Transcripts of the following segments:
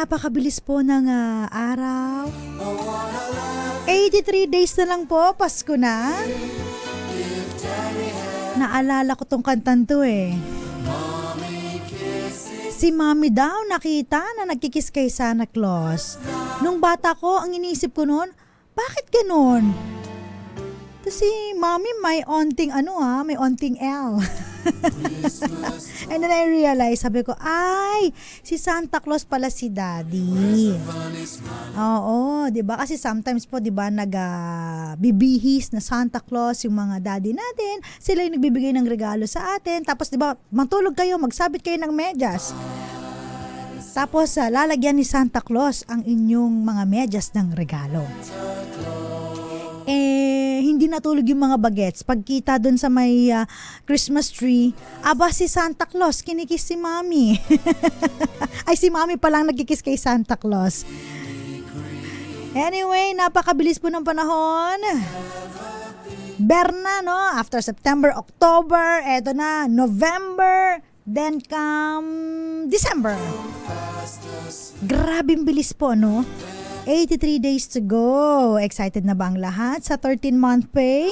napakabilis po ng araw. 83 days na lang po, Pasko na. Naalala ko tong kantan to eh. Si Mommy daw nakita na nagkikiss kay Santa Claus. Nung bata ko, ang inisip ko noon, bakit ganon? Kasi Mommy may onting may onting L. And then I realized, sabi ko, ay, si Santa Claus pala si Daddy. Oo, 'di ba? Kasi sometimes po, 'di ba, bibihis na Santa Claus yung mga daddy natin. Sila yung nagbibigay ng regalo sa atin. Tapos 'di ba, matulog kayo, magsabit kayo ng medyas. Tapos lalagyan ni Santa Claus ang inyong mga medyas ng regalo. Hindi natulog yung mga bagets. Pagkita dun sa may Christmas tree, aba si Santa Claus, kinikiss si Mommy. Ay, si Mommy palang nagkikiss kay Santa Claus. Anyway, napakabilis po ng panahon. Berna, no? After September, October, eto na, November, then come December. Grabing bilis po, no? 83 days to go. Excited na ba ang lahat sa 13-month pay?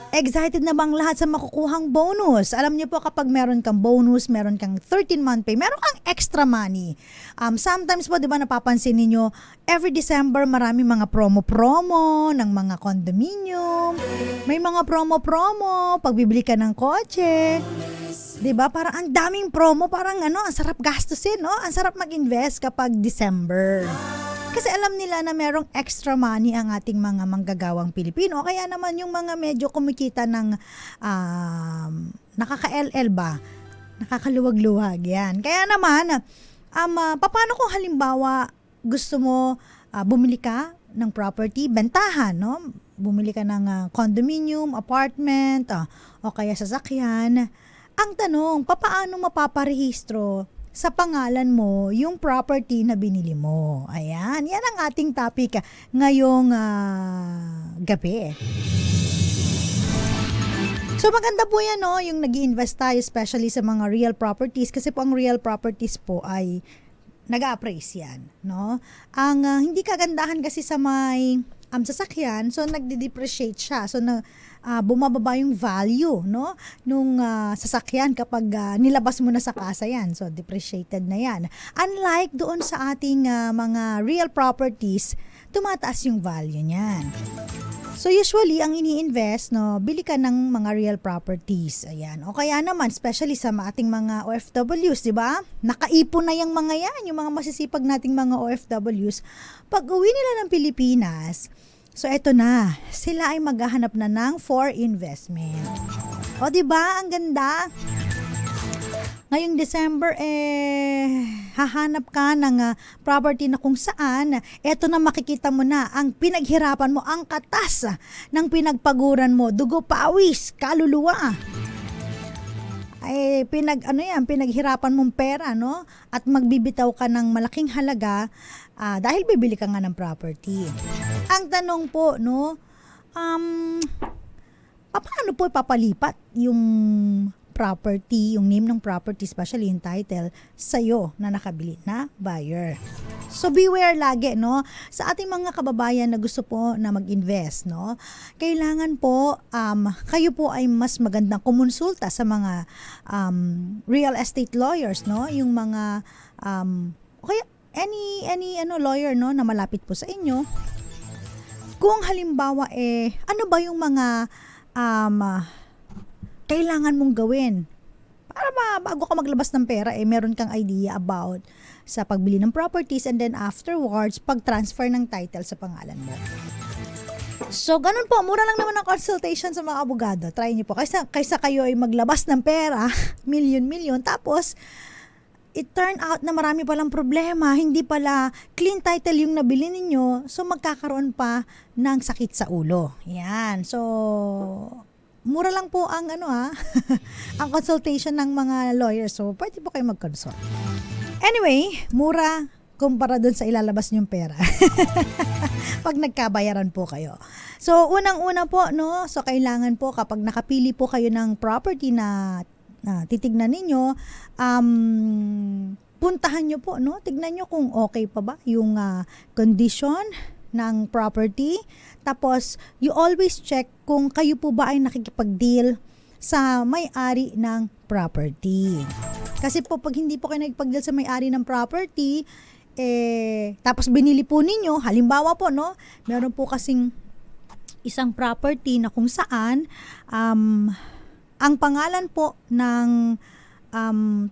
Excited na ba ang lahat sa makukuhang bonus? Alam niyo po, kapag meron kang bonus, meron kang 13-month pay, meron kang extra money. Sometimes po, di ba, napapansin niyo, every December, marami mga promo-promo ng mga condominium. May mga promo-promo, pagbibili ka ng kotse. Diba? Parang ang daming promo, parang ang sarap gastusin, no? Ang sarap mag-invest kapag December. Kasi alam nila na merong extra money ang ating mga manggagawang Pilipino. Kaya naman yung mga medyo kumikita ng nakaka-LL ba? Nakakaluwag-luwag yan. Kaya naman, paano kung halimbawa gusto mo bumili ka ng property, bentahan, no? Bumili ka ng condominium, apartment, o kaya sasakyan. Ang tanong, paano mapaparehistro sa pangalan mo yung property na binili mo? Ayan, yan ang ating topic ngayong gabi. So maganda po yan, no, yung nag-i-invest tayo especially sa mga real properties, kasi po ang real properties po ay nag-a-appraise yan, no? Ang hindi kagandahan kasi sa may sasakyan, so nagde-depreciate siya. So bumababa yung value, no, nung sasakyan kapag nilabas mo na sa kasa yan. So depreciated na yan. Unlike doon sa ating mga real properties, tumataas yung value niyan. So usually ang ini-invest, no, bili ka ng mga real properties. Ayan. O kaya naman, especially sa ating mga OFWs, di ba? Nakaipon na yung mga yan, yung mga masisipag nating mga OFWs. Pag uwi nila ng Pilipinas, so eto na, sila ay maghahanap na ng for investment. O di ba, ang ganda. Ngayong December hahanap ka ng property na kung saan eto na, makikita mo na ang pinaghirapan mo, ang katas ng pinagpaguran mo, dugo, pawis, kaluluwa. Ay pinaghirapan mong pera, no? At magbibitaw ka ng malaking halaga dahil bibili ka nga ng property. Ang tanong po, no, paano po ipapalipat yung property, yung name ng property, especially yung title, sa'yo na nakabili na buyer? So beware lagi, no, sa ating mga kababayan na gusto po na mag-invest, no, kailangan po kayo po ay mas magandang kumonsulta sa mga real estate lawyers, no, yung mga okay, any lawyer, no, na malapit po sa inyo. Kung halimbawa ano ba yung mga kailangan mong gawin para bago ka maglabas ng pera, meron kang idea about sa pagbili ng properties, and then afterwards, pag-transfer ng title sa pangalan mo. So, ganun po. Mura lang naman ang consultation sa mga abogado. Try niyo po. Kaysa kayo ay maglabas ng pera, milyon, tapos it turn out na marami palang problema, hindi pala clean title yung nabili ninyo, so magkakaroon pa ng sakit sa ulo. Yan. So, mura lang po ang ang consultation ng mga lawyers. So, pwede po kayo mag-consult. Anyway, mura kumpara dun sa ilalabas niyong pera. Pag nagkabayaran po kayo. So, unang-una po, no, so kailangan po kapag nakapili po kayo ng property na titignan ninyo, puntahan nyo po, no? Tignan nyo kung okay pa ba yung condition ng property. Tapos, you always check kung kayo po ba ay nakikipag-deal sa may-ari ng property. Kasi po, pag hindi po kayo nakikipag-deal sa may-ari ng property, tapos binili po ninyo, halimbawa po, no? Meron po kasing isang property na kung saan, ang pangalan po ng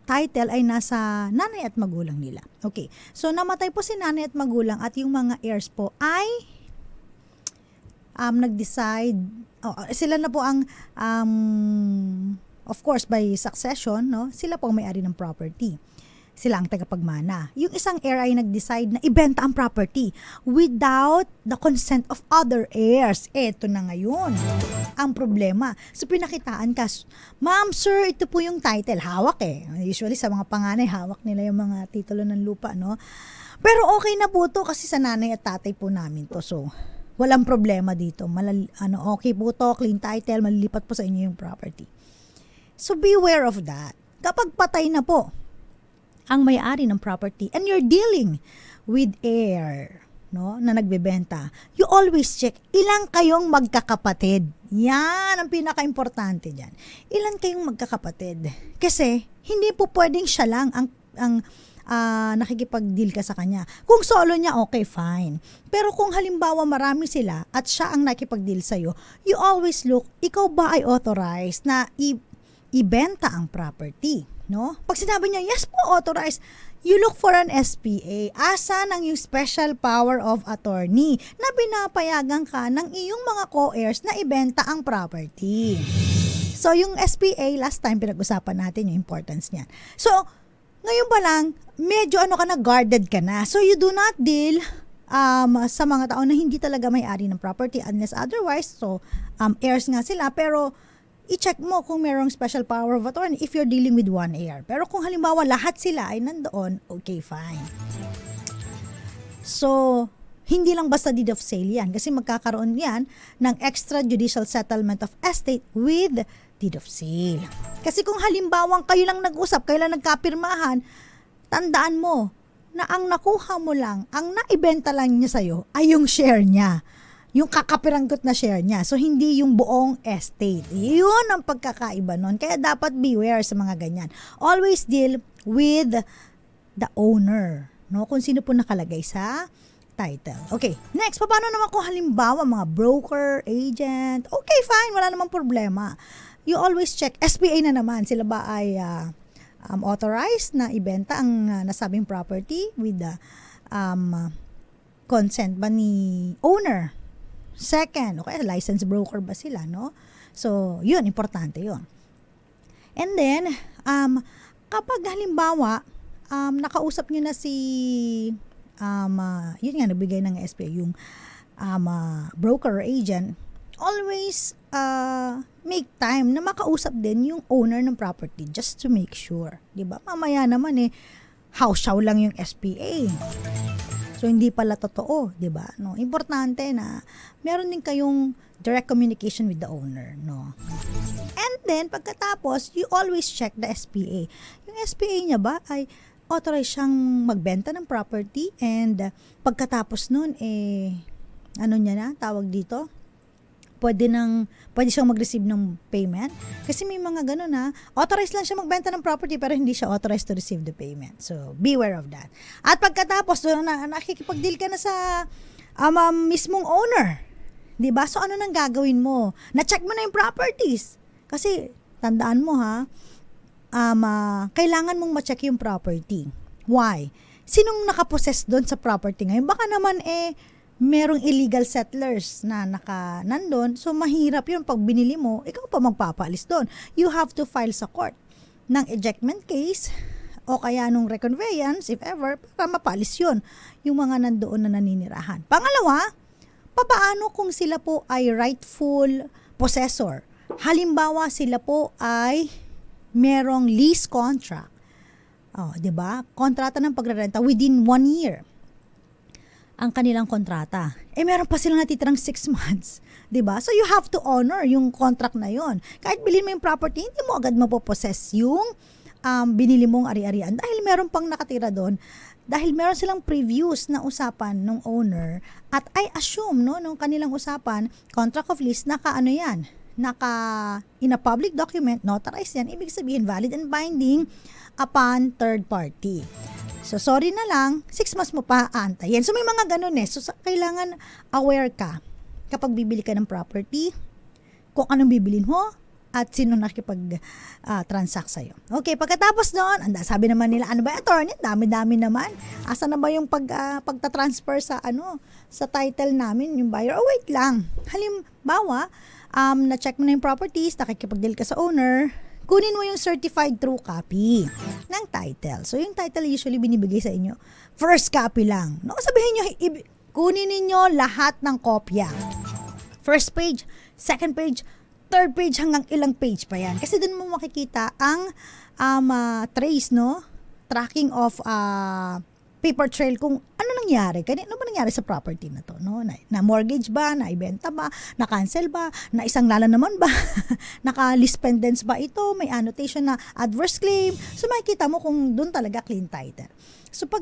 title ay nasa nanay at magulang nila. Okay. So, namatay po si nanay at magulang at yung mga heirs po ay nag-decide, sila na po ang, of course, by succession, no? Sila po ang may-ari ng property. Sila ang tagapagmana. Yung isang heir ay nag-decide na ibenta ang property without the consent of other heirs. Eto na ngayon ang problema. So, pinakitaan ka, ma'am, sir, ito po yung title. Hawak Usually, sa mga panganay, hawak nila yung mga titulo ng lupa, no? Pero okay na po to kasi sa nanay at tatay po namin to. So, walang problema dito. Okay po to, clean title, malilipat po sa inyo yung property. So, beware of that. Kapag patay na po ang may-ari ng property and you're dealing with heir, no, na nagbebenta, you always check ilang kayong magkakapatid. Yan ang pinaka-importante dyan. Ilan kayong magkakapatid? Kasi hindi po pwedeng siya lang ang nakikipag-deal ka sa kanya. Kung solo niya, okay, fine. Pero kung halimbawa marami sila at siya ang nakikipag-deal sa'yo, you always look, ikaw ba ay authorized na ibenta ang property? No? Pag sinabi niya, yes po, authorized, you look for an SPA. Asan ang yung special power of attorney na pinapayagan ka ng iyong mga co-heirs na ibenta ang property. So, yung SPA, last time pinag-usapan natin yung importance niyan. So, ngayon pa lang, medyo guarded ka na. So, you do not deal sa mga tao na hindi talaga may-ari ng property unless otherwise. So, heirs nga sila, pero i-check mo kung mayroong special power of attorney if you're dealing with one heir. Pero kung halimbawa lahat sila ay nandoon, okay, fine. So, hindi lang basta deed of sale yan kasi magkakaroon yan ng extrajudicial settlement of estate with deed of sale. Kasi kung halimbawa kayo lang nag-usap, kayo lang nagkapirmahan, tandaan mo na ang nakuha mo lang, ang naibenta lang niya sa'yo ay yung share niya. Yung kakapiranggot na share niya. So, hindi yung buong estate. Yun ang pagkakaiba nun. Kaya dapat beware sa mga ganyan. Always deal with the owner. No? Kung sino po nakalagay sa title. Okay. Next, paano naman kung halimbawa mga broker, agent? Okay, fine. Wala namang problema. You always check. SPA na naman. Sila ba ay authorized na ibenta ang nasabing property with the consent ba ni owner? Second, okay, licensed broker ba sila, no? So, yun, importante yun. And then, kapag halimbawa, nakausap nyo na si, yun nga, nagbigay ng SPA, yung broker or agent, always make time na makausap din yung owner ng property just to make sure. Diba? Mamaya naman house-show lang yung SPA. So, hindi pala totoo, di ba? No? Importante na meron din kayong direct communication with the owner, no? And then, pagkatapos, you always check the SPA. Yung SPA niya ba ay authorized siyang magbenta ng property and pagkatapos nun, ano niya na, tawag dito? Pwede siyang mag-receive ng payment. Kasi may mga ganun authorized lang siya magbenta ng property pero hindi siya authorized to receive the payment. So, beware of that. At pagkatapos, nakikipag-deal ka na sa mismong owner. Diba? So, ano nang gagawin mo? Na-check mo na yung properties. Kasi, tandaan mo kailangan mong ma-check yung property. Why? Sinong nakapossess doon sa property ngayon? Baka naman merong illegal settlers na nandun. So, mahirap yun. Pag binili mo, ikaw pa magpapaalis doon. You have to file sa court ng ejectment case o kaya nung reconveyance, if ever, para mapaalis yun. Yung mga nandoon na naninirahan. Pangalawa, papaano kung sila po ay rightful possessor? Halimbawa, sila po ay merong lease contract. Diba? Kontrata ng pagrerenta within 1 year. Ang kanilang kontrata. Meron pa silang natitirang 6 months. 'Di ba? So, you have to honor yung contract na yon. Kahit bilhin mo yung property, hindi mo agad mapopossess yung binili mong ari-arian dahil meron pang nakatira doon, dahil meron silang previous na usapan ng owner at I assume nung kanilang usapan, contract of lease, yan, in a public document, notarized yan, ibig sabihin valid and binding upon third party. So sorry na lang, 6 months mo pa aantayin. So may mga ganun So kailangan aware ka kapag bibili ka ng property, kung anong bibilin mo, at sino nakipag-transact sa'yo. Okay, pagkatapos doon, sabi naman nila, ano ba, attorney? Dami-dami naman. Asa na ba yung pagta-transfer sa title namin, yung buyer? Oh, wait lang. Halimbawa, na-check mo na yung properties, nakikipag-deal ka sa owner, kunin mo yung certified true copy ng title. So, yung title usually binibigay sa inyo, first copy lang. No, sabihin nyo, kunin ninyo lahat ng kopya. First page, second page, third page, hanggang ilang page pa yan. Kasi doon mo makikita ang trace, tracking of paper trail kung ano nangyari. Ano ba nangyari sa property na to? Na mortgage ba? Na ibenta ba? Na cancel ba? Na isang lala naman ba? Naka-list pendants ba ito? May annotation na adverse claim. So makikita mo kung doon talaga clean title. So pag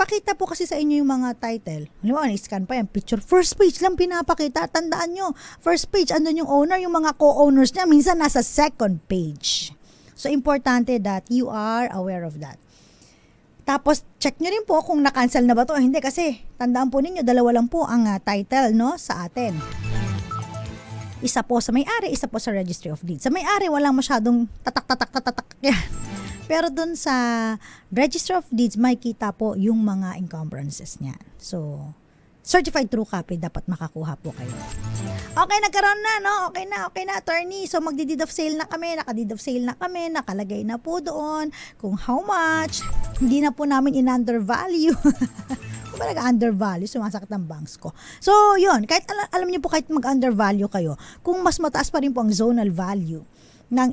pakita po kasi sa inyo yung mga title. Halimbawa, na-scan pa yan, picture. First page lang pinapakita. Tandaan nyo, first page, andun yung owner, yung mga co-owners niya, minsan nasa second page. So, importante that you are aware of that. Tapos, check nyo rin po kung na-cancel na ba to. Hindi, kasi tandaan po ninyo, 2 lang po ang title sa atin. Isa po sa may-ari, isa po sa Registry of Deeds. Sa may-ari, walang masyadong tatak yan. Pero dun sa Register of Deeds, may kita po yung mga encumbrances niya. So, certified true copy dapat makakuha po kayo. Okay, nagkaroon na, Okay na, attorney. So, magdi-deed of sale na kami, naka-deed of sale na kami, nakalagay na po doon kung how much. Hindi na po namin in-undervalue. Kung ba nag-undervalue, sumasakit ang banks ko. So, yun, kahit alam niyo po, kahit mag-undervalue kayo, kung mas mataas pa rin po ang zonal value ng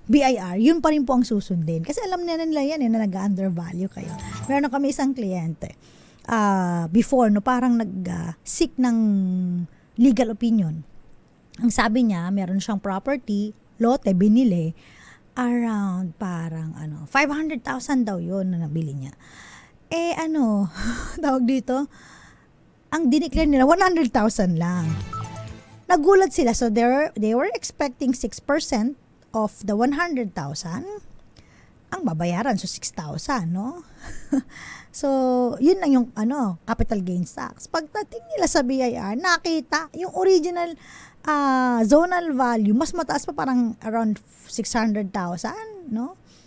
BIR, yun pa rin po ang susundin. Kasi alam nila yan na nag-undervalue kayo. Meron kami isang kliyente. Before, parang nag-seek ng legal opinion. Ang sabi niya, meron siyang property, lote, binili, around parang 500,000 daw yun na nabili niya. Tawag dito, ang dineclare nila, 100,000 lang. Nagulat sila. So, they were expecting 6% of the 100,000 ang babayaran. So, 6,000, So, yun lang yung capital gains tax. Pagdating nila sa BIR, nakita yung original zonal value, mas mataas pa, parang around 600,000,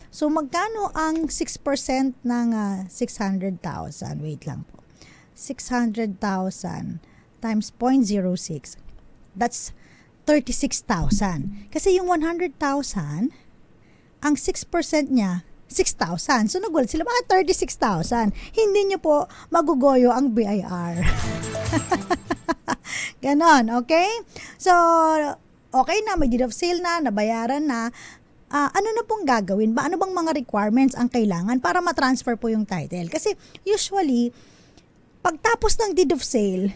So, magkano ang 6% ng 600,000? Wait lang po. 600,000 times 0.06. That's 36,000. Kasi yung 100,000, ang 6% niya, 6,000. So, nagulat sila, bakit 36,000? Hindi nyo po magugoyo ang BIR. Ganon, okay? So, okay na, may deed of sale na, nabayaran na. Ano na pong gagawin ba? Ano bang mga requirements ang kailangan para matransfer po yung title? Kasi, usually, pagtapos ng deed of sale,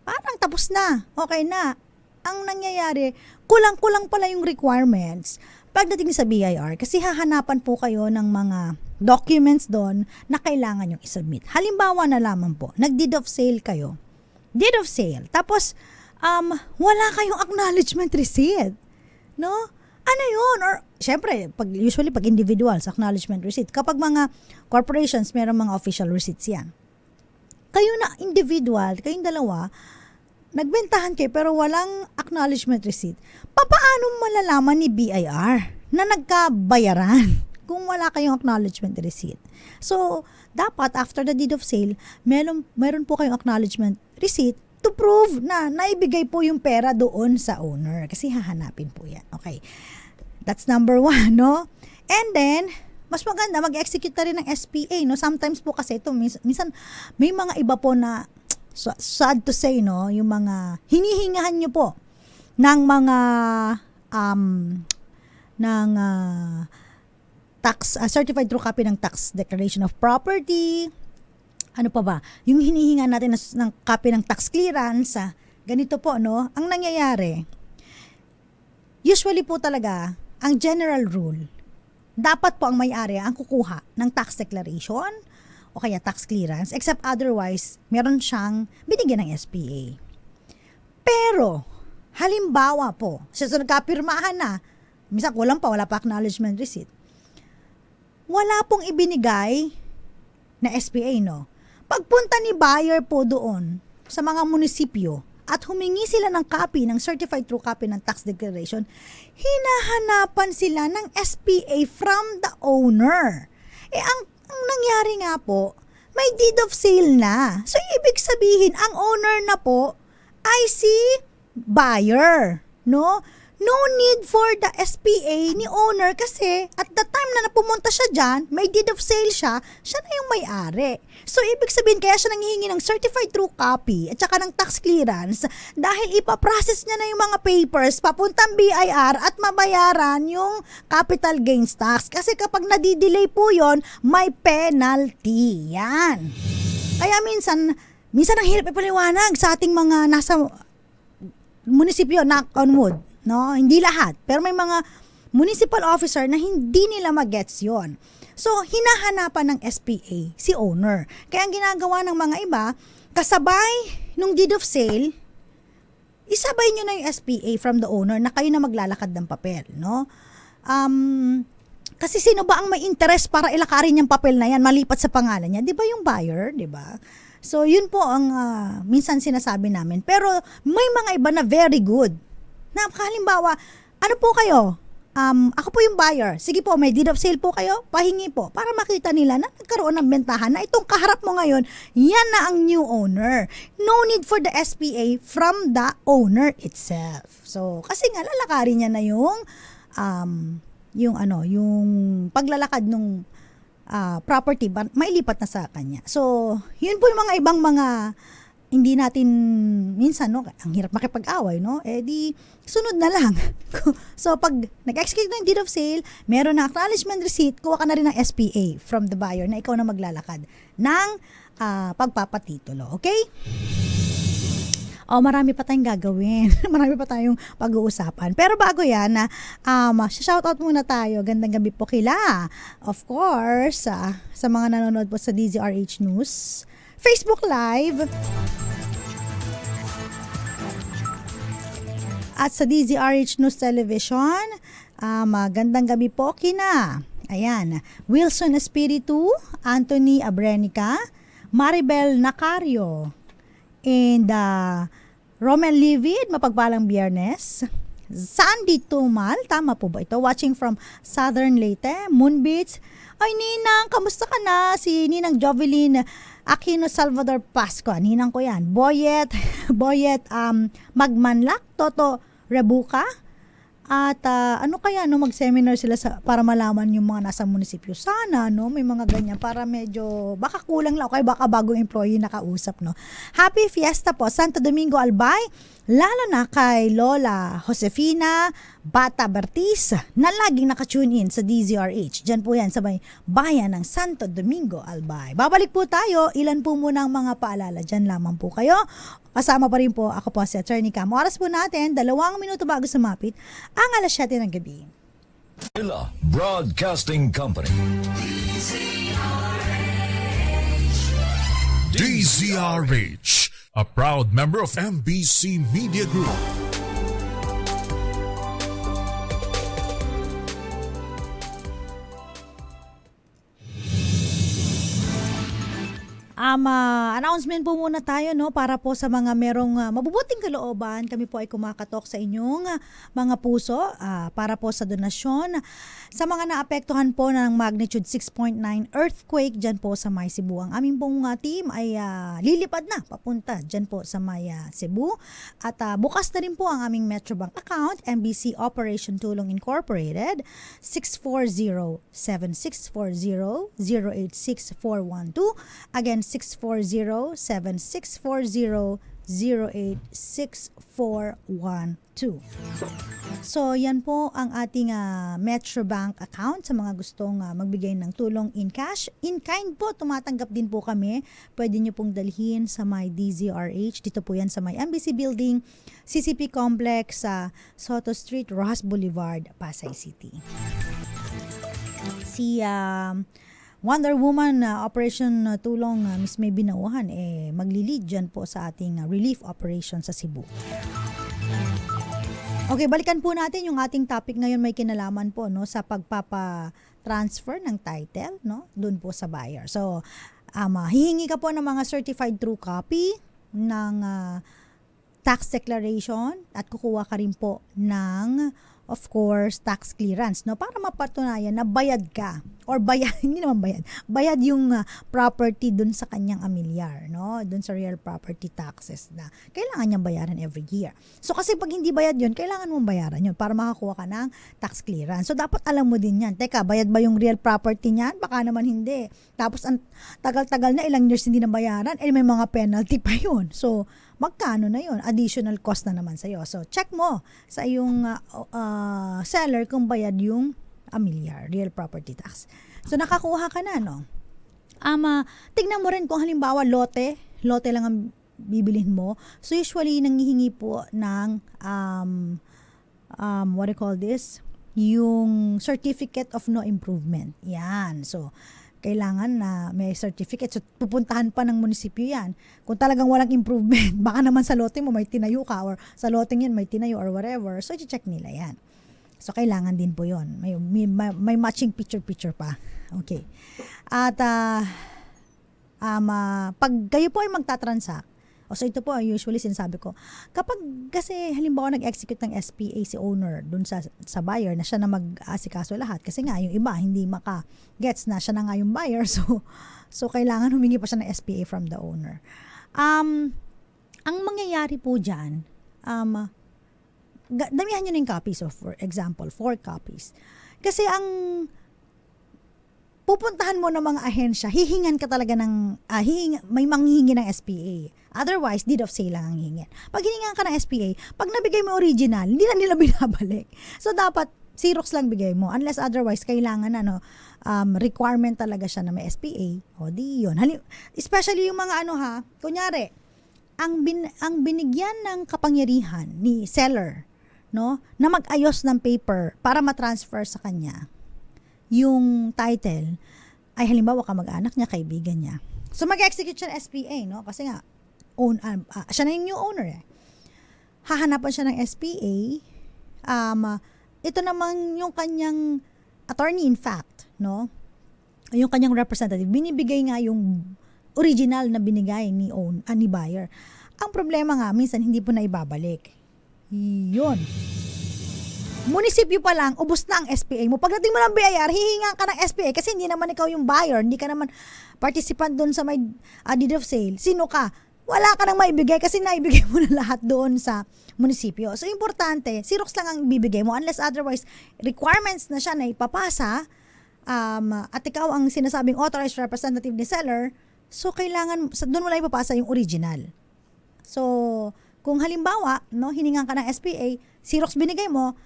parang tapos na, okay na. Ang nangyayari, kulang-kulang pala yung requirements pagdating sa BIR kasi hahanapan po kayo ng mga documents doon na kailangan yung isubmit. Halimbawa na lamang po, nag-deed of sale kayo. Deed of sale. Tapos, wala kayong acknowledgement receipt. Ano yun? Or, syempre, usually pag individuals, acknowledgement receipt. Kapag mga corporations, meron mga official receipts yan. Kayo na individual, kayong dalawa, nagbentahan kayo pero walang acknowledgement receipt. Paano malalaman ni BIR na nagkabayaran kung wala kayong acknowledgement receipt? So, dapat after the deed of sale, meron po kayong acknowledgement receipt to prove na naibigay po yung pera doon sa owner. Kasi hahanapin po yan. Okay. That's number 1, And then, mas maganda, mag-execute na rin ng SPA, Sometimes po kasi ito, minsan may mga iba po na sad to say, yung mga hinihingahan nyo po ng mga tax, certified true copy ng tax declaration of property. Ano pa ba? Yung hinihinga natin ng copy ng tax clearance. Ganito po, Ang nangyayari, usually po talaga, ang general rule, dapat po ang may-ari ang kukuha ng tax declaration o kaya tax clearance, except otherwise, meron siyang binigyan ng SPA. Pero, halimbawa po, siya sa nagkapirmahan na, minsan kulang pa, wala pa acknowledgement receipt, wala pong ibinigay na SPA, no? Pagpunta ni buyer po doon sa mga munisipyo at humingi sila ng copy, ng certified true copy ng tax declaration, hinahanapan sila ng SPA from the owner. Ang nangyari nga po, may deed of sale na. So, ibig sabihin, ang owner na po ay si buyer, no? No need for the SPA ni owner kasi at the time na napumunta siya dyan, may deed of sale siya na yung may-ari. So, ibig sabihin, kaya siya nanghihingi ng certified true copy at saka ng tax clearance dahil ipaprocess niya na yung mga papers papuntang BIR at mabayaran yung capital gains tax. Kasi kapag nadidelay po yon, may penalty. Yan. Kaya minsan ang hirap ipaliwanag sa ating mga nasa munisipyo, knock on wood. No, hindi lahat. Pero may mga municipal officer na hindi nila magets yon. So, hinahanapan ng SPA si owner. Kaya ang ginagawa ng mga iba, kasabay nung deed of sale, isabay nyo na yung SPA from the owner na kayo na maglalakad ng papel, no? Kasi sino ba ang may interest para ilakarin yung papel na yan, malipat sa pangalan niya? Di ba yung buyer, di ba? So, yun po ang minsan sinasabi namin. Pero, may mga iba na very good. Na halimbawa, ano po kayo? Ako po yung buyer. Sige po, may deed of sale po kayo? Pahingi po. Para makita nila na nagkaroon ng bentahan na itong kaharap mo ngayon, yan na ang new owner. No need for the SPA from the owner itself. So, kasi nga lalakarin niya na yung paglalakad ng property, mailipat na sa kanya. So, yun po yung mga ibang mga hindi natin minsan, no, ang hirap makipag-away, no? Di sunod na lang. So, pag nag-execute ng deed of sale, meron na acknowledgement receipt, kuha ka na rin ng SPA from the buyer na ikaw na maglalakad ng pagpapatitulo. Okay? Marami pa tayong gagawin. Marami pa tayong pag-uusapan. Pero bago yan, shoutout muna tayo. Gandang gabi po kila. Of course, sa mga nanonood po sa DZRH News, Facebook Live, at sa DZRH News Television. Magandang gabi po kina. Ayan, Wilson Espiritu, Anthony Abrenica, Maribel Nacario, and Romel Livid, mapagpalang Biyernes. Sandy Tumal, tama po ba ito? Watching from Southern Leyte, Moonbeach. Ay, Ninang, kamusta ka na? Si Ninang Jovelyn Aquino Salvador Pasco, Ninang ko yan. Boyet, Magmanlak, Toto Rebuka. At mag-seminar sila para malaman yung mga nasa munisipyo. Sana, no, may mga ganyan para medyo, baka kulang lang, okay, baka bagong employee nakausap, no. Happy Fiesta po, Santo Domingo Albay, lalo na kay Lola Josefina Bata Bertiz, na laging nakatune in sa DZRH. Diyan po yan sa may bayan ng Santo Domingo Albay. Babalik po tayo, ilan po muna ang mga paalala. Diyan lamang po kayo. Kasama pa rin po, ako po si Attorney Cam. Oras po natin, 2 minuto bago sumapit ang 7:00 ng gabi. Broadcasting Company. DZRH, a proud member of MBC Media Group. Announcement po muna tayo, no, para po sa mga merong mabubuting kalooban. Kami po ay kumakatok sa inyong mga puso para po sa donasyon sa mga naapektuhan po ng magnitude 6.9 earthquake dyan po sa May Cebu. Ang aming pong team ay lilipad na papunta dyan po sa May Cebu. At bukas na rin po ang aming Metrobank account, MBC Operation Tulong Incorporated, 640-7640-086412. Again, 640-7640-086412. So, yan po ang ating Metrobank account sa mga gustong magbigay ng tulong in cash. In kind po, tumatanggap din po kami. Pwede nyo pong dalhin sa may DZRH. Dito po yan sa may MBC Building, CCP Complex sa Soto Street, Rojas Boulevard, Pasay City. Si Wonder Woman Operation Tulong Miss May Binauhan magli-lead dyan po sa ating relief operation sa Cebu. Okay, balikan po natin yung ating topic ngayon, may kinalaman po no sa pagpapa-transfer ng title no doon po sa buyer. So, hihingi ka po ng mga certified true copy ng tax declaration at kukuha ka rin po ng of course tax clearance no para mapatunayan na bayad ka or hindi naman bayad yung property dun sa kanyang amilyar no dun sa real property taxes na kailangan niyang bayaran every year. So kasi pag hindi bayad yun, kailangan mong bayaran yun para makakuha ka ng tax clearance. So dapat alam mo din yan. Teka, bayad ba yung real property niyan? Baka naman hindi. Tapos ang tagal-tagal na, ilang years hindi na bayaran, may mga penalty pa yun. So magkano na yun? Additional cost na naman sa'yo. So, check mo sa iyong seller kung bayad yung amilyar, real property tax. So, nakakuha ka na, no? Tignan mo rin kung halimbawa lote lang ang bibilhin mo. So, usually, nanghihingi po ng, what do you call this? Yung certificate of no improvement. Yan. So, kailangan na may certificate. So, pupuntahan pa ng munisipyo yan. Kung talagang walang improvement, baka naman sa lote mo may tinayo ka or sa loteng yan may tinayo or whatever. So, i-check nila yan. So, kailangan din po yun. May matching picture pa. Okay. At, pag kayo po ay magtatransact, so ito po, usually sinasabi ko, kapag kasi halimbawa nag-execute ng SPA si owner dun sa buyer na siya na mag-asikaso lahat kasi nga yung iba hindi maka-gets na siya na nga yung buyer so kailangan humingi pa siya ng SPA from the owner. Ang mangyayari po dyan, damihan nyo na yung copies. So for example, 4 copies. Kasi ang pupuntahan mo ng mga ahensya, hihingan ka talaga ng, may manghihingi ng SPA. Otherwise, deed of sale lang ang hingin. Pag hiningan ka ng SPA, pag nabigay mo original, hindi na nila binabalik. So, dapat Xerox lang bigay mo. Unless otherwise, kailangan requirement talaga siya na may SPA. O, di yun. Especially yung mga kunyari, ang binigyan ng kapangyarihan ni seller, no, na mag-ayos ng paper para matransfer sa kanya yung title ay halimbawa kamag-anak niya, kaibigan niya. So mag-execute siya ng SPA, no? Kasi nga siya na yung new owner eh. Hahanapan siya ng SPA. Ito naman yung kanyang attorney in fact, no? Yung kanyang representative, binibigay nga yung original na binigay ni buyer. Ang problema nga minsan hindi po na ibabalik. Yun. Munisipyo pa lang, ubos na ang SPA mo. Pagdating mo ng BIR, hihinga ka ng SPA kasi hindi naman ikaw yung buyer, hindi ka naman participant doon sa may deed of sale. Sino ka? Wala ka nang maibigay kasi naibigay mo na lahat doon sa munisipyo. So, importante, Xerox lang ang ibibigay mo unless otherwise requirements na siya na ipapasa at ikaw ang sinasabing authorized representative ni seller, so kailangan, doon mo lang ipapasa yung original. So, kung halimbawa, no, hiningan ka ng SPA, Xerox binigay mo,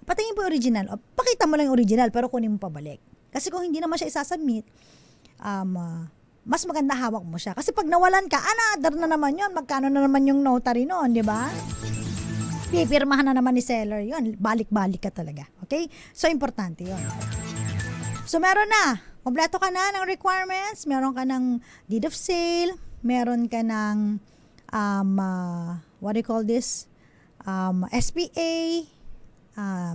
patingin po yung original. O, pakita mo lang yung original pero kunin mo pabalik. Kasi kung hindi naman siya isasubmit, mas maganda hawak mo siya. Kasi pag nawalan ka, another na naman yun. Magkano na naman yung notary noon, di ba? Pipirmahan na naman ni seller yun. Balik-balik ka talaga. Okay? So, importante yun. So, meron na. Kompleto ka na ng requirements. Meron ka ng deed of sale. Meron ka ng what do you call this? SPA.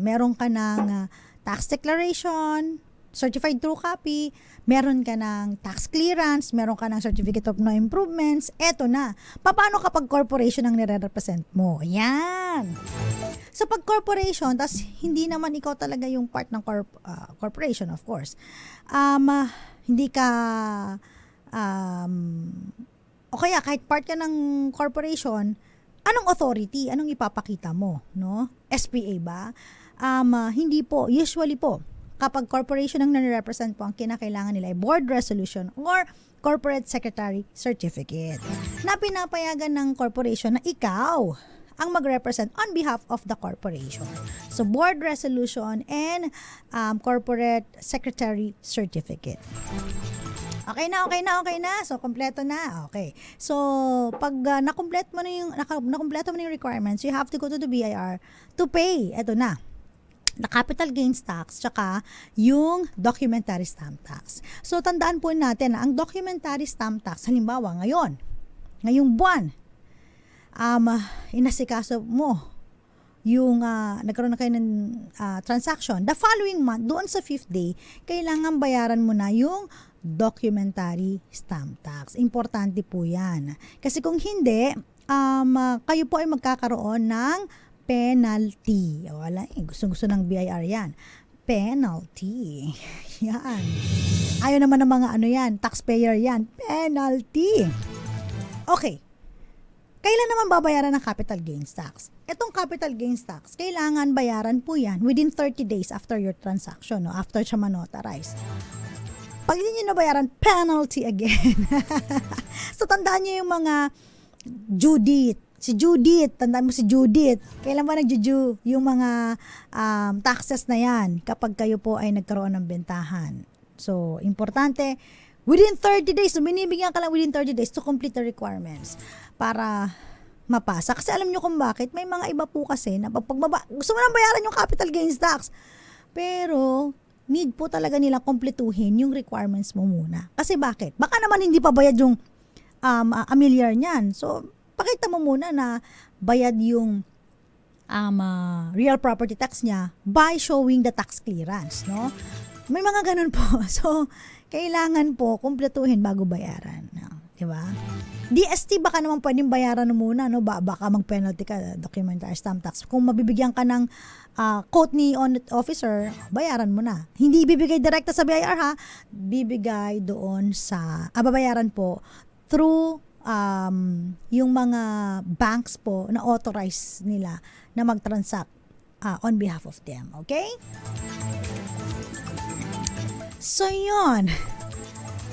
Meron ka ng tax declaration, certified true copy, meron ka ng tax clearance, meron ka ng certificate of no improvements. Eto na. Paano kapag corporation ang nire-represent mo? Yan. So, pag corporation, tas hindi naman ikaw talaga yung part ng corporation, of course. Hindi ka o kaya kahit part ka ng corporation, anong authority? Anong ipapakita mo, no? SPA ba? Hindi po. Usually po, kapag corporation ang nare-represent po, ang kinakailangan nila ay board resolution or corporate secretary certificate na pinapayagan ng corporation na ikaw ang mag-represent on behalf of the corporation. So, board resolution and corporate secretary certificate. Okay na. So, kompleto na. Okay. So, pag nakumpleto mo na yung requirements, you have to go to the BIR to pay. Ito na. The capital gains tax, tsaka yung documentary stamp tax. So, tandaan po natin na ang documentary stamp tax, halimbawa ngayong buwan, inasikaso mo yung nagkaroon na kayo ng transaction. The following month, doon sa 5th day, kailangan bayaran mo na yung documentary stamp tax. Importante po yan. Kasi kung hindi, kayo po ay magkakaroon ng penalty. Wala gusto ng BIR yan. Penalty. Yan. Ayaw naman ng mga taxpayer yan. Penalty. Okay. Kailan naman babayaran ng capital gains tax? Itong capital gains tax, kailangan bayaran po yan within 30 days after your transaction, after siya manotarize. Pag hindi nyo nabayaran, penalty again. So, tandaan nyo yung mga tandaan mo si Judith. Kailan ba nag-due yung mga taxes na yan kapag kayo po ay nagkaroon ng bentahan? So, importante, within 30 days, so binibigyan ka lang within 30 days to complete the requirements para mapasa. Kasi alam nyo kung bakit, may mga iba po kasi na gusto mo nang bayaran yung capital gains tax. Pero, need po talaga nila kompletuhin yung requirements mo muna. Kasi bakit? Baka naman hindi pa bayad yung amilyar niyan. So, pakita mo muna na bayad yung real property tax niya by showing the tax clearance, no? May mga ganun po. So, kailangan po kumpletuhin bago bayaran. No? Diba? DST baka naman pwedeng bayaran muna, no? Baka mag-penalty ka, documentary stamp tax. Kung mabibigyan ka ng quote ni audit officer, bayaran mo na. Hindi ibibigay direkta sa BIR ha, bibigay doon sa, babayaran po through yung mga banks po na authorize nila na mag-transact on behalf of them. Okay? So, yun.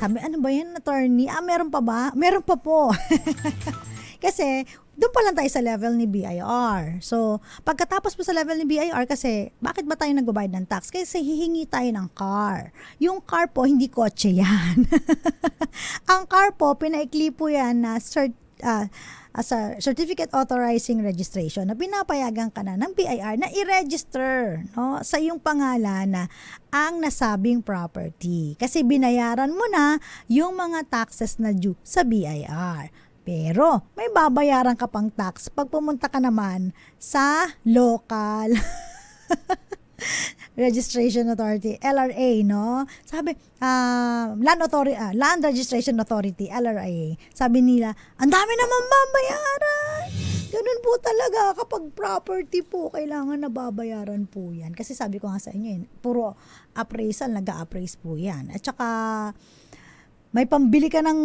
Sabi, ano ba yan, attorney? Meron pa ba? Meron pa po. Kasi, doon pa lang tayo sa level ni BIR. So, pagkatapos po sa level ni BIR, kasi, bakit ba tayo nagbabayad ng tax? Kasi hihingi tayo ng car. Yung car po, hindi kotse yan. Ang car po, pinaikli po yan na as a certificate authorizing registration na pinapayagan ka na ng BIR na i-register, no, sa iyong pangalan na ang nasabing property. Kasi binayaran mo na yung mga taxes na due sa BIR. Pero may babayaran ka pang tax pag pumunta ka naman sa local Registration Authority, LRA, no? Sabi, Land Registration Authority, LRA. Sabi nila, ang dami naman babayaran. Ganun po talaga. Kapag property po, kailangan na babayaran po yan. Kasi sabi ko nga sa inyo, puro appraisal, nag-a-appraise po yan. At saka, may pambili ka ng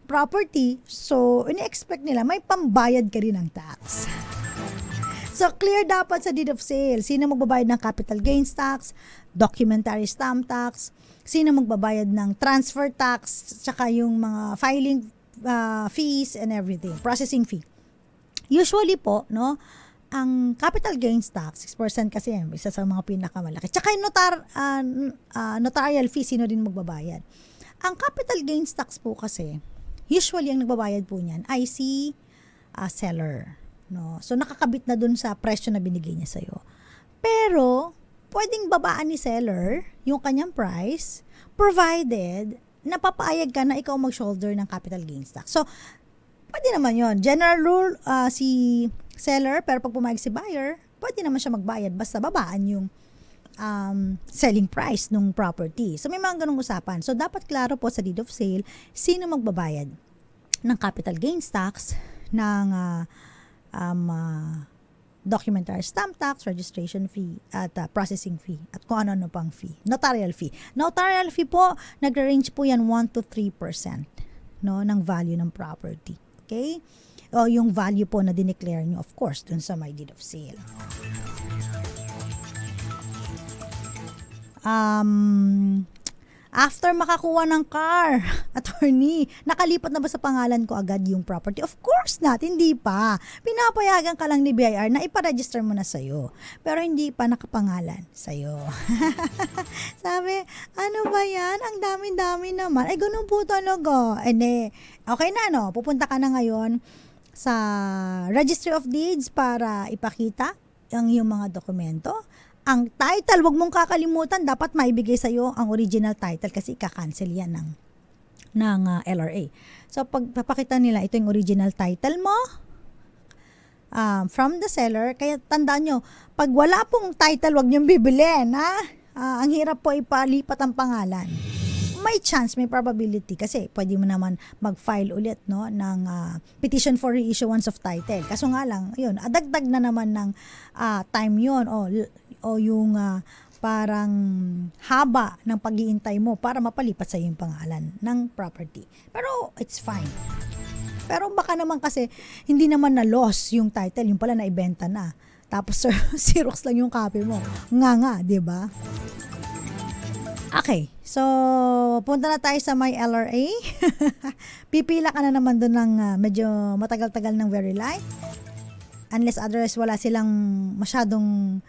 property, so, ini-expect nila, may pambayad ka rin ng tax. So, clear dapat sa deed of sale. Sino magbabayad ng capital gains tax, documentary stamp tax, sino magbabayad ng transfer tax, tsaka yung mga filing fees and everything, processing fee. Usually po, no, ang capital gains tax, 6% kasi yan, isa sa mga pinakamalaki. Tsaka yung notarial fee, sino din magbabayad. Ang capital gains tax po kasi, usually ang nagbabayad po niyan ay si seller. No? So, nakakabit na dun sa presyo na binigay niya sa'yo. Pero, pwedeng babaan ni seller yung kanyang price provided na papayag ka na ikaw mag-shoulder ng capital gains tax. So, pwede naman yon. General rule, si seller, pero pag pumayag si buyer, pwede naman siya magbayad basta babaan yung selling price ng property. So, may mga ganung usapan. So, dapat klaro po sa deed of sale, sino magbabayad ng capital gains tax, ng documentary stamp tax, registration fee, at processing fee, at kung ano-ano pang fee. Notarial fee. Notarial fee po, nag-range po yan 1 to 3%, no, ng value ng property. Okay? O yung value po na dineclare nyo, of course, dun sa my deed of sale. after makakuha ng car, attorney, nakalipat na ba sa pangalan ko agad yung property? Of course not, hindi pa. Pinapayagan ka lang ni BIR na iparegister mo na sa'yo. Pero hindi pa nakapangalan sa'yo. Sabi, ano ba yan? Ang dami-dami naman. Ay, ganun po talaga. Okay na, no? Pupunta ka na ngayon sa Registry of Deeds para ipakita ang iyong mga dokumento. Ang title, wag mong kakalimutan, dapat maibigay sa iyo ang original title kasi ika-cancel yan ng LRA. So pag papakita nila ito yung original title mo from the seller, kaya tandaan nyo, pag wala pong title, wag niyong bibilhin, ha? Ang hirap po ipalipat ang pangalan. May chance, may probability kasi pwede mo naman mag-file ulit, no, ng petition for reissuance of title. Kaso nga lang, yun, adagdag na naman ng time yun o yung parang haba ng pag-iintay mo para mapalipat sa yung pangalan ng property. Pero it's fine. Pero baka naman kasi hindi naman na-loss yung title, yung pala naibenta na. Tapos Xerox lang yung copy mo. Nga, 'di ba? Okay, so punta na tayo sa my LRA. Pipila ka na naman doon ng medyo matagal-tagal ng very light. Unless otherwise wala silang masyadong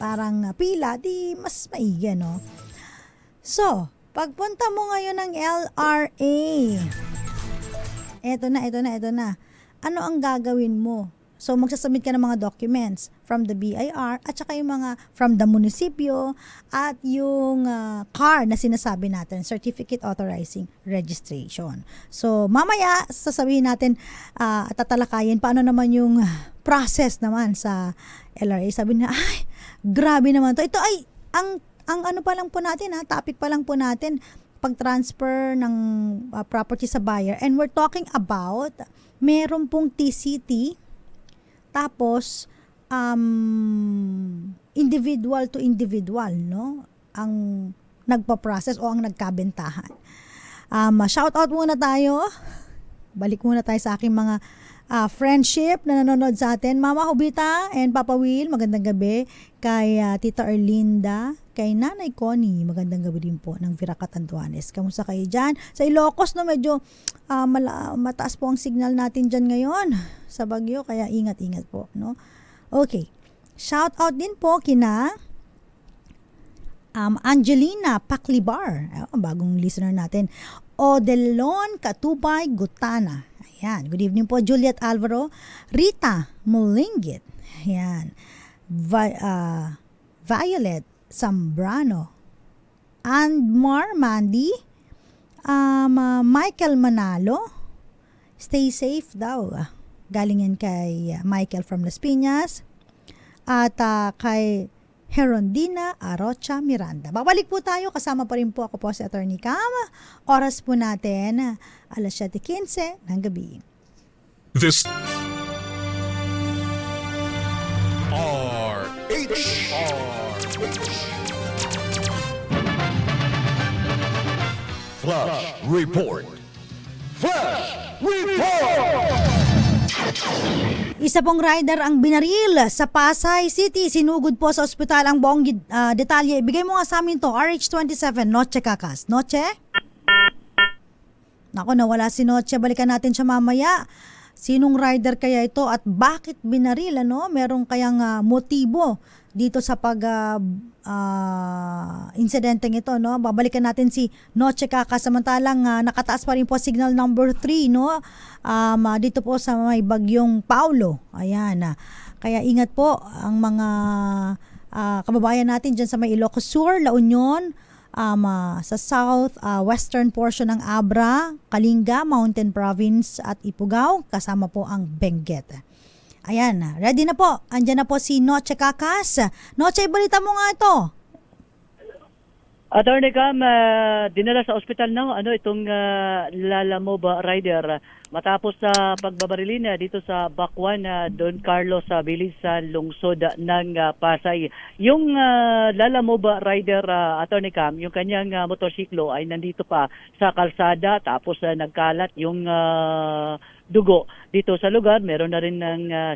parang pila, di mas maigi, no? So, pagpunta mo ngayon ng LRA, eto na. Ano ang gagawin mo? So, magsasubmit ka ng mga documents from the BIR at saka yung mga from the munisipyo at yung CAR na sinasabi natin, Certificate Authorizing Registration. So, mamaya sasabihin natin at tatalakayin paano naman yung process naman sa LRA. Sabi na, ay, grabe naman to. Ito ay, ang ano pa lang po natin, topic pa lang po natin, pag-transfer ng property sa buyer. And we're talking about, meron pong TCT, tapos, individual to individual, no? Ang nagpa-process o ang nagkabentahan. Shout out muna tayo. Balik muna tayo sa aking mga friendship na nanonood sa atin. Mama Hobita and Papa Will, magandang gabi. Kay Tita Erlinda, kay Nanay Connie, magandang gabi din po ng Vira Catanduanes. Kamusta kayo dyan? Sa Ilocos, no, medyo mataas po ang signal natin dyan ngayon sa Bagyo, kaya ingat-ingat po, no? Okay. Shout out din po kina Angelina Paclibar, bagong listener natin. Odelon Katubay Gutana. Ayan. Good evening po, Juliet Alvaro. Rita Mulingit. Ayan. Violet Zambrano. Andmar Mandy. Michael Manalo. Stay safe daw. Galing yan kay Michael from Las Piñas. At kay Herondina Arocha Miranda. Babalik po tayo. Kasama pa rin po ako po si Attorney Cam. Oras po natin, alas 7:15 ng gabi. This RH Flash Report. Flash Report! Isa pong rider ang binaril sa Pasay City. Sinugod po sa ospital ang buong detalye. Ibigay mo nga sa amin to. RH27, Noche Kakas. Noche? Naku, nawala si Noche. Balikan natin siya mamaya. Sinong rider kaya ito at bakit binaril? Ano? Merong kayang motibo dito sa insidenteng ito, no? Babalikan natin si Noche Kaka, samantalang nakataas pa rin po signal number 3, no? Dito po sa may bagyong Paulo. Ayan. Kaya ingat po ang mga kababayan natin dyan sa may Ilocos Sur, La Union, sa south western portion ng Abra, Kalinga, Mountain Province at Ifugao, kasama po ang Benguet. Ayan, ready na po. Andyan na po si Noche Kakas. Noche, balita mo nga ito. Attorney Cam, dinala sa ospital na itong Lala Moba rider matapos sa pagbabarilin dito sa Bakwan, Don Carlos sa Bilisan, lungsod ng Pasay. Yung Lala Mova rider, Attorney Cam, yung kanyang motorsiklo ay nandito pa sa kalsada, tapos nagkalat yung dugo dito sa lugar. Meron na rin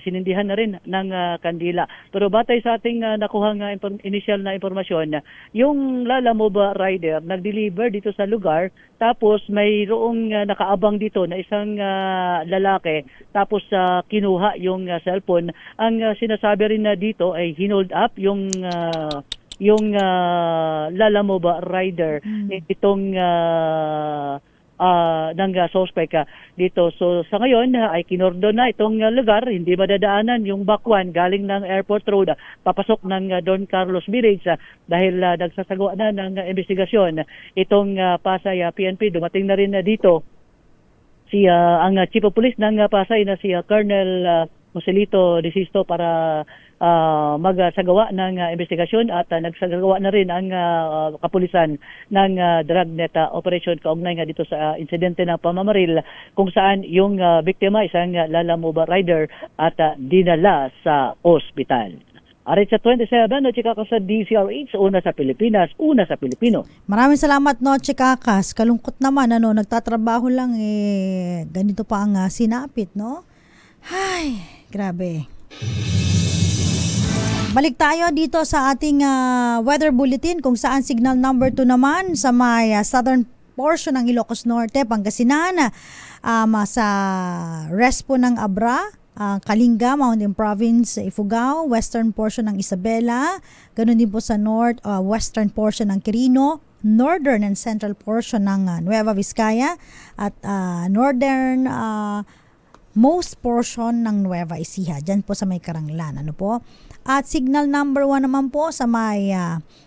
sinindihan na rin ng kandila. Pero batay sa ating nakuhang initial na impormasyon, yung Lala Mova rider nag-deliver dito sa lugar, tapos mayroong nakaabang dito na isang lalaki, tapos kinuha yung cellphone. Ang sinasabi rin dito ay hinold up yung Lala Mova rider itong ng suspect dito. So sa ngayon ay kinordon na itong lugar, hindi madadaanan yung Bakwan galing ng Airport Road papasok ng Don Carlos Village dahil nagsasagawa na ng investigasyon itong Pasay PNP. Dumating na rin dito ang Chief of Police ng Pasay na si Colonel Joselito Desisto para magsagawa ng investigasyon, at nagsagawa na rin ang kapulisan ng dragnet operation kaugnay nga dito sa insidente ng pamamaril kung saan yung biktima, isang Lala Mova rider, at dinala sa ospital. Arit sa 27, Noche Kakas sa DCRH, una sa Pilipinas, una sa Pilipino. Maraming salamat, Noche Kakas. Kalungkot naman, nagtatrabaho lang, ganito pa ang sinapit, no? Ay, grabe. Balik tayo dito sa ating weather bulletin kung saan signal number 2 naman sa may southern portion ng Ilocos Norte, Pangasinan, sa rest po ng Abra, Kalinga, Mountain Province, Ifugao, western portion ng Isabela, ganun din po sa north, western portion ng Quirino, northern and central portion ng Nueva Vizcaya, at northern most portion ng Nueva Ecija, dyan po sa may Karanglan. Ano po? At signal number 1 naman po sa may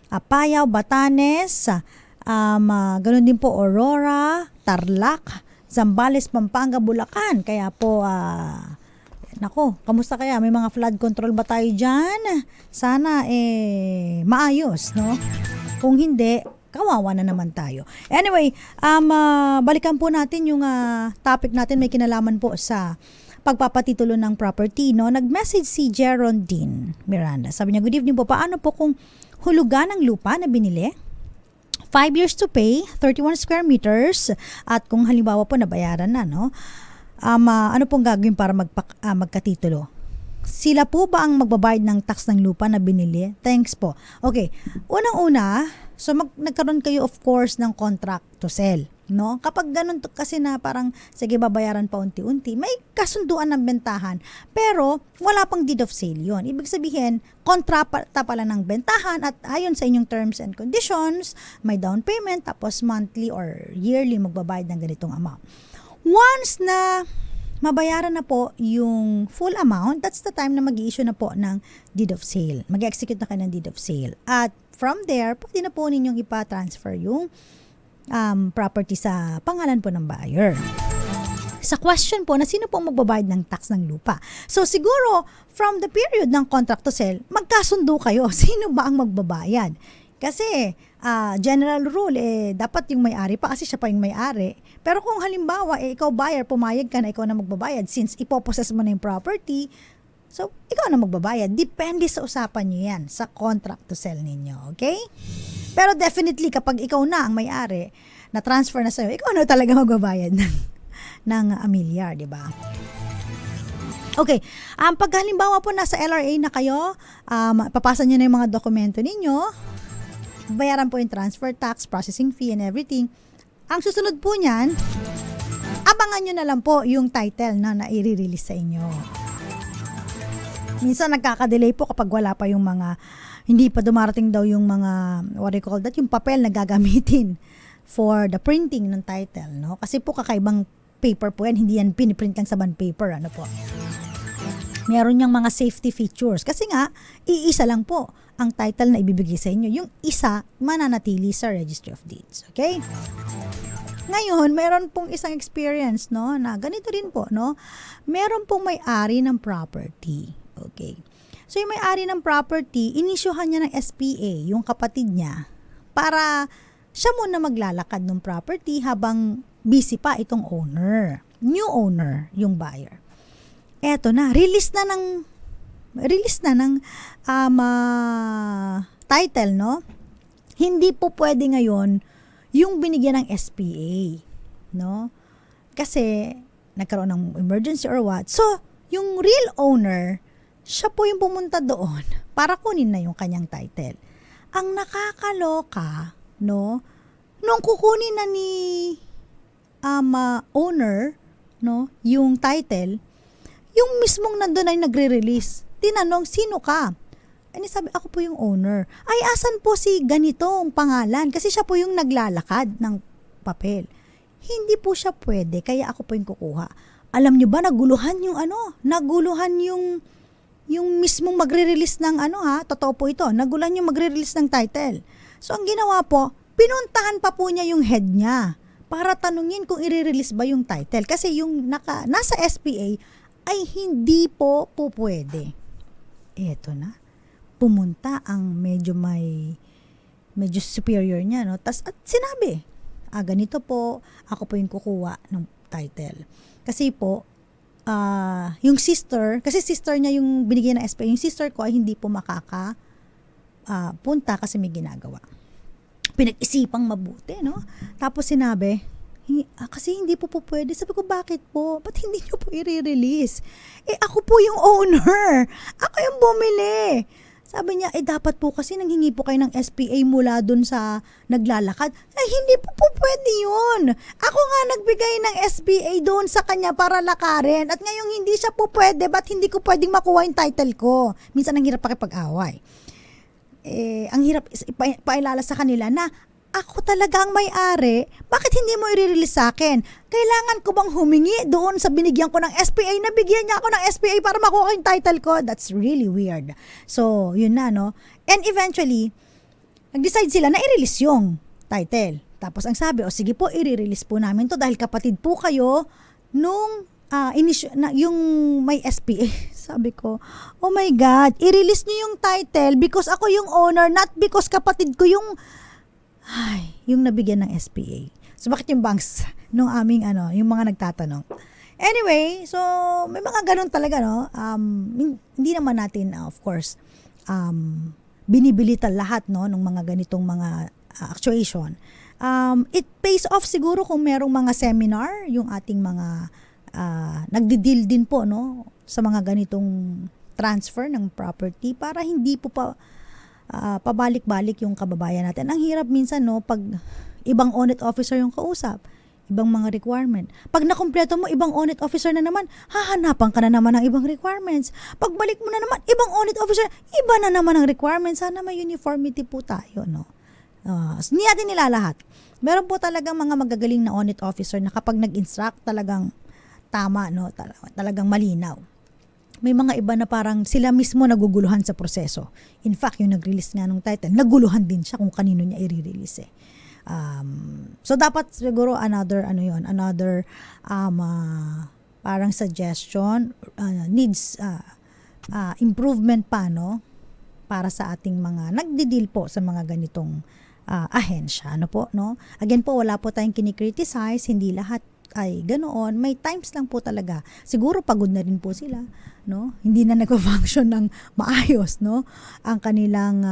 Apayao, Batanes, ganun din po Aurora, Tarlac, Zambales, Pampanga, Bulacan. Kaya po, nako, kamusta kaya? May mga flood control ba tayo dyan? Sana maayos, no? Kung hindi, kawawa na naman tayo. Anyway, balikan po natin yung topic natin, may kinalaman po sa pagpapatitulo ng property, no? Nag-message si Geraldine Miranda. Sabi niya, good evening po. Paano po kung hulugan ng lupa na binili? 5 years to pay, 31 square meters, at kung halimbawa po nabayaran na, no? Ano pong gagawin para magkatitulo? Sila po ba ang magbabayad ng tax ng lupa na binili? Thanks po. Okay, unang-una, so nagkaroon kayo of course ng contract to sell, no? Kapag ganun kasi na parang sige babayaran pa unti-unti, may kasunduan ng bentahan, pero wala pang deed of sale yun. Ibig sabihin, kontrata pala ng bentahan, at ayon sa inyong terms and conditions, may down payment, tapos monthly or yearly magbabayad ng ganitong amount. Once na mabayaran na po yung full amount, that's the time na mag-i-issue na po ng deed of sale. Mag-execute na kayo ng deed of sale. At from there, pwede na po ninyong ipa-transfer yung property sa pangalan po ng buyer. Sa question po na sino po magbabayad ng tax ng lupa. So siguro, from the period ng contract to sell, magkasundo kayo. Sino ba ang magbabayad? Kasi general rule, dapat yung may-ari pa kasi siya pa yung may-ari. Pero kung halimbawa, ikaw buyer, pumayag ka na ikaw na magbabayad since ipopossess mo na yung property, so ikaw na magbabayad. Depende sa usapan nyo yan, sa contract to sell ninyo. Okay? Pero definitely, kapag ikaw na ang may-ari, na-transfer na sa'yo, ikaw na talaga magbabayad ng amilyar, di ba? Okay, pag halimbawa po nasa LRA na kayo, papasa nyo na yung mga dokumento ninyo, bayaran po yung transfer tax, processing fee, and everything. Ang susunod po niyan, abangan nyo na lang po yung title na i-release sa inyo. Minsan nagkakadelay po kapag wala pa yung mga, hindi pa dumarating daw yung mga, what do you call that, yung papel na gagamitin for the printing ng title, no? Kasi po kakaibang paper po yan, hindi yan piniprint lang sa bond paper, ano po. Meron niyang mga safety features. Kasi nga, iisa lang po ang title na ibibigay sa inyo. Yung isa, mananatili sa Registry of Deeds. Okay? Ngayon, meron pong isang experience, no, na ganito rin po, no? Meron pong may-ari ng property. Okay. So, yung may-ari ng property, inisyuhan niya ng SPA, yung kapatid niya, para siya muna maglalakad ng property habang busy pa itong owner. New owner, yung buyer. Eto na, release na ng title, no? Hindi po pwede ngayon yung binigyan ng SPA, no? Kasi nagkaroon ng emergency or what. So, yung real owner, siya po yung pumunta doon para kunin na yung kanyang title. Ang nakakaloka, no? Nung kukunin na ni owner, no, yung title, yung mismong nandun ay nagre-release. Tinanong, sino ka? Ani sabi, ako po yung owner. Ay, asan po si ganitong pangalan? Kasi siya po yung naglalakad ng papel. Hindi po siya pwede, kaya ako po yung kukuha. Alam nyo ba, naguluhan yung mismong magre-release ng totoo po ito, naguluhan yung magre-release ng title. So, ang ginawa po, pinuntahan pa po niya yung head niya para tanungin kung i-release ba yung title. Kasi yung nasa SPA ay hindi po pwede. Eto na. Pumunta ang medyo superior niya, no? At sinabi, ganito po, ako po yung kukuha ng title. Kasi po, yung sister niya yung binigyan ng SPA, yung sister ko ay hindi po punta kasi may ginagawa. Pinag-isipang mabuti, no? Tapos sinabi, kasi hindi po pwede. Sabi ko, bakit po? Ba't hindi nyo po i-release? Ako po yung owner. Ako yung bumili. Sabi niya, dapat po kasi nanghingi po kayo ng SPA mula dun sa naglalakad. Hindi po pwede yun. Ako nga nagbigay ng SPA doon sa kanya para lakarin. At ngayong hindi siya po pwede, ba't hindi ko pwedeng makuha yung title ko? Minsan ang hirap pakipag-away. Ang hirap pailala sa kanila na ako talaga ang may-ari, bakit hindi mo i-release sa akin? Kailangan ko bang humingi doon sa binigyan ko ng SPA na bigyan niya ako ng SPA para makuha yung title ko? That's really weird. So, yun na, no? And eventually, nag-decide sila na i-release yung title. Tapos ang sabi, sige po, i-release po namin to dahil kapatid po kayo nung yung may SPA. Sabi ko, oh my God, i-release niyo yung title because ako yung owner, not because kapatid ko yung nabigyan ng SPA. So, bakit yung banks nung aming yung mga nagtatanong? Anyway, so, may mga ganun talaga, no? Hindi naman natin, of course, binibilita lahat, no, ng mga ganitong mga actuation. It pays off siguro kung merong mga seminar, yung ating mga nagdi-deal din po, no, sa mga ganitong transfer ng property para hindi po pabalik-balik yung kababayan natin. Ang hirap minsan, no, pag ibang audit officer yung kausap, ibang mga requirement. Pag nakumpleto mo, ibang audit officer na naman, hahanapan ka na naman ng ibang requirements. Pagbalik mo na naman, ibang audit officer, iba na naman ang requirements. Sana may uniformity po tayo, no. Hindi natin nilalahat. Meron po talagang mga magagaling na audit officer na kapag nag-instruct talagang tama, no, talagang malinaw. May mga iba na parang sila mismo naguguluhan sa proseso. In fact, yung nag-release nga ng title, naguluhan din siya kung kanino niya i-release. So dapat siguro another parang suggestion needs improvement pa, no, para sa ating mga nagdi-deal po sa mga ganitong ahensya, ano po, no? Again po, wala po tayong kini-criticize, hindi lahat ay ganoon. May times lang po talaga. Siguro pagod na rin po sila, no? Hindi na nagfa-function ng maayos, no, ang kanilang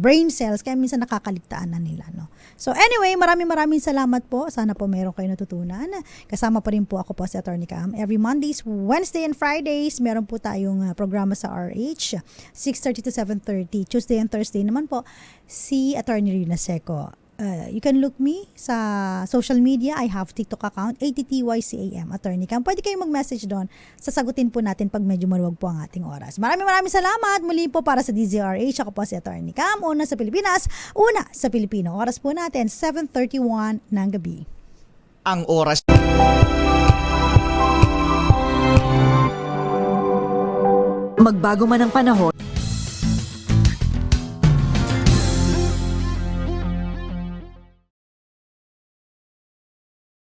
brain cells, kaya minsan nakakaligtaan na nila, no. So anyway, maraming salamat po. Sana po meron kayo natutunan. Kasama pa rin po ako po si Attorney Cam. Every Mondays, Wednesday and Fridays, meron po tayong programa sa RH 6:30 to 7:30. Tuesday and Thursday naman po si Attorney Rina Seco. You can look me sa social media. I have TikTok account, ATTYCAM, Attorney Cam. Pwede kayong mag-message doon. Sasagutin po natin pag medyo maluwag po ang ating oras. Maraming salamat. Muli po para sa DZRH. Ako po si Attorney Cam. Una sa Pilipinas, una sa Pilipino. Oras po natin, 7:31 ng gabi. Ang oras. Magbago man ang panahon,